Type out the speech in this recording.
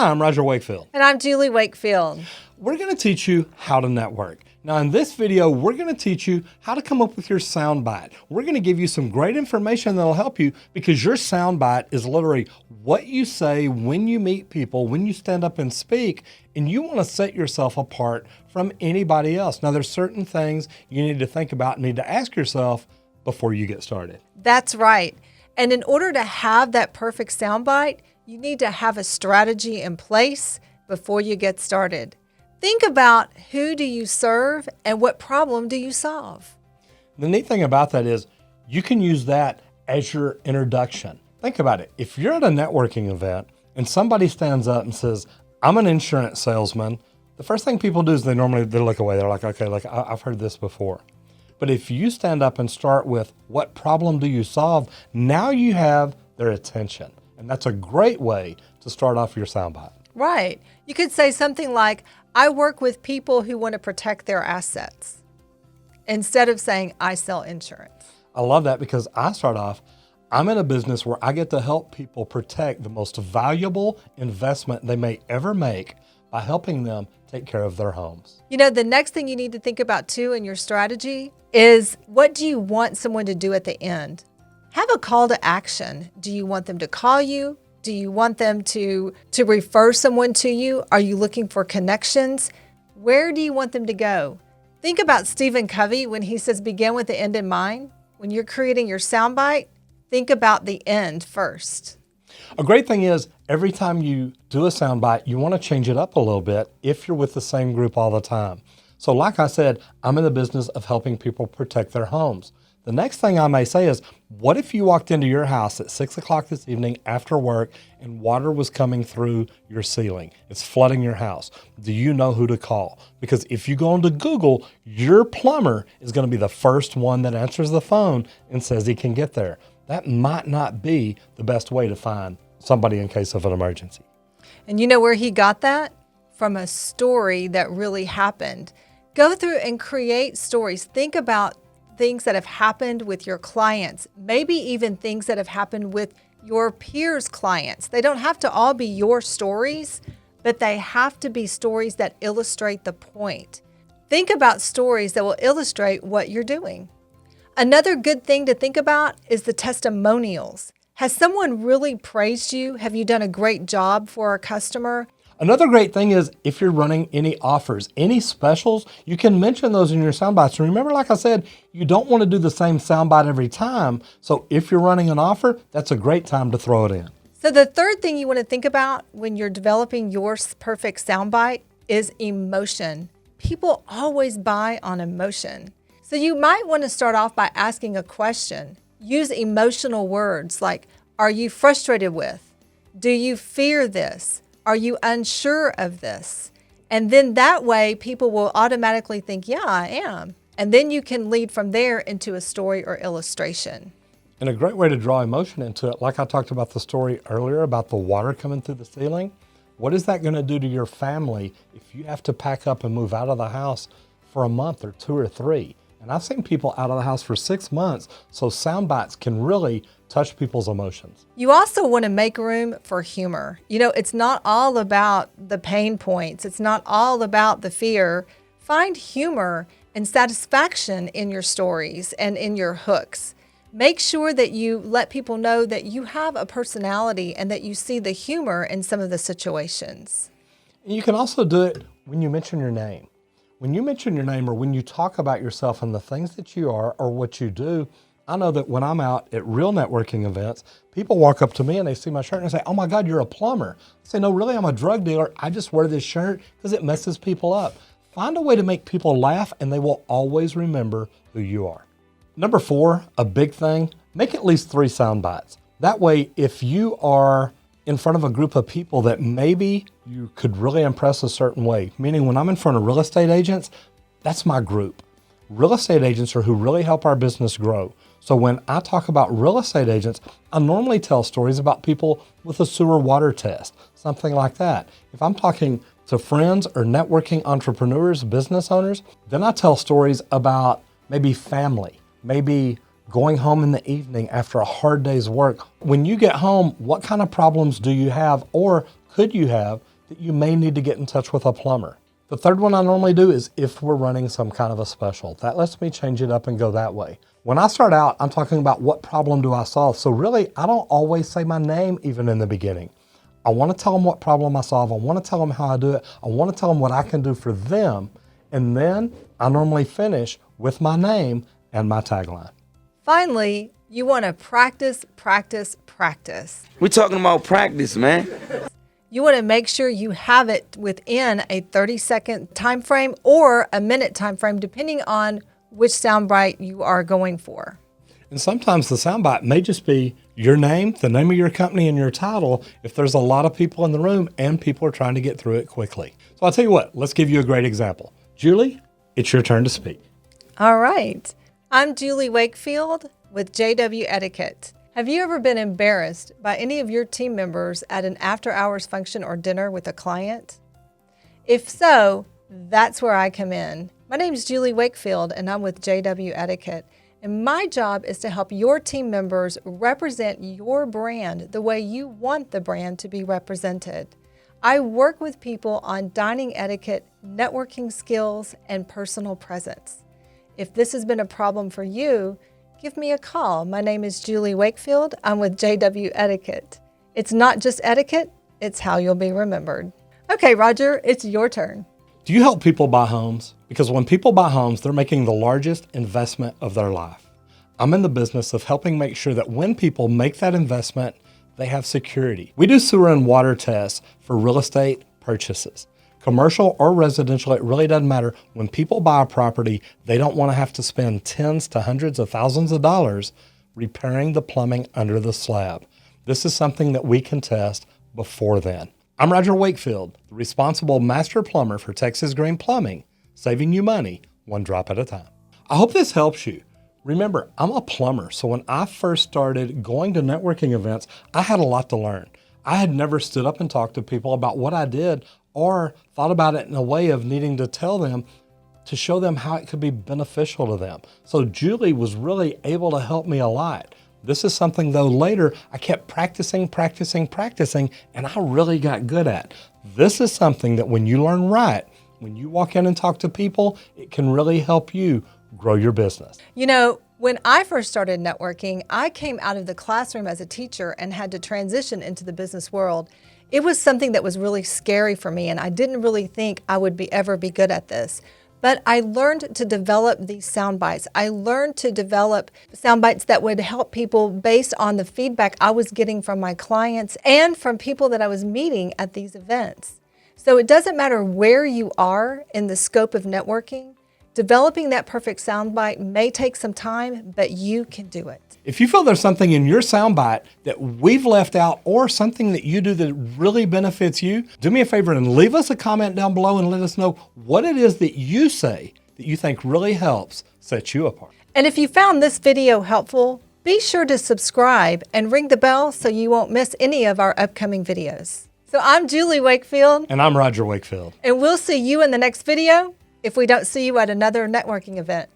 Hi, I'm Roger Wakefield. And I'm Julie Wakefield. We're going to teach you how to network. Now in this video, we're going to teach you how to come up with your soundbite. We're going to give you some great information that'll help you because your soundbite is literally what you say when you meet people, when you stand up and speak, and you want to set yourself apart from anybody else. Now there's certain things you need to think about and need to ask yourself before you get started. That's right. And in order to have that perfect soundbite, you need to have a strategy in place before you get started. Think about who do you serve and what problem do you solve? The neat thing about that is you can use that as your introduction. Think about it. If you're at a networking event and somebody stands up and says, I'm an insurance salesman, the first thing people do is they look away. They're like, okay, I've heard this before. But if you stand up and start with what problem do you solve, now you have their attention. And that's a great way to start off your soundbite. Right. You could say something like, I work with people who want to protect their assets, instead of saying, I sell insurance. I love that because I start off, I'm in a business where I get to help people protect the most valuable investment they may ever make by helping them take care of their homes. You know, the next thing you need to think about too in your strategy is, what do you want someone to do at the end? Have a call to action. Do you want them to call you? Do you want them to refer someone to you? Are you looking for connections? Where do you want them to go? Think about Stephen Covey when he says, begin with the end in mind. When you're creating your soundbite, think about the end first. A great thing is every time you do a soundbite, you want to change it up a little bit if you're with the same group all the time. So like I said, I'm in the business of helping people protect their homes. The next thing I may say is, what if you walked into your house at 6 o'clock this evening after work and water was coming through your ceiling? It's flooding your house. Do you know who to call? Because if you go into Google, your plumber is going to be the first one that answers the phone and says he can get there. That might not be the best way to find somebody in case of an emergency. And you know where he got that? From a story that really happened. Go through and create stories. Think about things that have happened with your clients, maybe even things that have happened with your peers' clients. They don't have to all be your stories, but they have to be stories that illustrate the point. Think about stories that will illustrate what you're doing. Another good thing to think about is the testimonials. Has someone really praised you? Have you done a great job for a customer? Another great thing is if you're running any offers, any specials, you can mention those in your soundbites. And remember, like I said, you don't want to do the same soundbite every time. So if you're running an offer, that's a great time to throw it in. So the third thing you want to think about when you're developing your perfect soundbite is emotion. People always buy on emotion. So you might want to start off by asking a question. Use emotional words like, are you frustrated with? Do you fear this? Are you unsure of this? And then that way people will automatically think, yeah, I am. And then you can lead from there into a story or illustration. And a great way to draw emotion into it, like I talked about the story earlier about the water coming through the ceiling. What is that going to do to your family if you have to pack up and move out of the house for a month or 2 or 3? And I've seen people out of the house for 6 months, so soundbites can really touch people's emotions. You also want to make room for humor. You know, it's not all about the pain points. It's not all about the fear. Find humor and satisfaction in your stories and in your hooks. Make sure that you let people know that you have a personality and that you see the humor in some of the situations. And you can also do it when you mention your name. When you mention your name or when you talk about yourself and the things that you are or what you do, I know that when I'm out at real networking events, people walk up to me and they see my shirt and say, oh my God, you're a plumber. I say, no, really, I'm a drug dealer. I just wear this shirt because it messes people up. Find a way to make people laugh and they will always remember who you are. Number 4, a big thing, make at least 3 sound bites. That way, if you are in front of a group of people that maybe you could really impress a certain way, meaning when I'm in front of real estate agents, that's my group. Real estate agents are who really help our business grow. So when I talk about real estate agents, I normally tell stories about people with a sewer water test, something like that. If I'm talking to friends or networking entrepreneurs, business owners, then I tell stories about maybe family, maybe going home in the evening after a hard day's work. When you get home, what kind of problems do you have or could you have that you may need to get in touch with a plumber. The third one I normally do is if we're running some kind of a special. That lets me change it up and go that way. When I start out, I'm talking about what problem do I solve. So really, I don't always say my name even in the beginning. I want to tell them what problem I solve. I want to tell them how I do it. I want to tell them what I can do for them. And then I normally finish with my name and my tagline. Finally, you want to practice, practice, practice. We're talking about practice, man. You want to make sure you have it within a 30-second time frame or a minute time frame, depending on which soundbite you are going for. And sometimes the soundbite may just be your name, the name of your company, and your title if there's a lot of people in the room and people are trying to get through it quickly. So I'll tell you what, let's give you a great example. Julie, it's your turn to speak. All right. I'm Julie Wakefield with JW Etiquette. Have you ever been embarrassed by any of your team members at an after-hours function or dinner with a client? If so, that's where I come in. My name is Julie Wakefield, and I'm with JW Etiquette. And my job is to help your team members represent your brand the way you want the brand to be represented. I work with people on dining etiquette, networking skills, and personal presence. If this has been a problem for you, give me a call. My name is Julie Wakefield. I'm with JW Etiquette. It's not just etiquette, it's how you'll be remembered. Okay, Roger, it's your turn. Do you help people buy homes? Because when people buy homes, they're making the largest investment of their life. I'm in the business of helping make sure that when people make that investment, they have security. We do sewer and water tests for real estate purchases. Commercial or residential, it really doesn't matter. When people buy a property, they don't want to have to spend tens to hundreds of thousands of dollars repairing the plumbing under the slab. This is something that we can test before then. I'm Roger Wakefield, the responsible master plumber for Texas Green Plumbing, saving you money one drop at a time. I hope this helps you. Remember, I'm a plumber, so when I first started going to networking events, I had a lot to learn. I had never stood up and talked to people about what I did or thought about it in a way of needing to tell them to show them how it could be beneficial to them. So Julie was really able to help me a lot. This is something, though, later I kept practicing, and I really got good at. This is something that when you learn right, when you walk in and talk to people, it can really help you grow your business. You know, when I first started networking, I came out of the classroom as a teacher and had to transition into the business world. It was something that was really scary for me, and I didn't really think I would ever be good at this. But I learned to develop these sound bites. I learned to develop sound bites that would help people based on the feedback I was getting from my clients and from people that I was meeting at these events. So it doesn't matter where you are in the scope of networking. Developing that perfect soundbite may take some time, but you can do it. If you feel there's something in your soundbite that we've left out or something that you do that really benefits you, do me a favor and leave us a comment down below and let us know what it is that you say that you think really helps set you apart. And if you found this video helpful, be sure to subscribe and ring the bell so you won't miss any of our upcoming videos. So I'm Julie Wakefield. And I'm Roger Wakefield. And we'll see you in the next video if we don't see you at another networking event.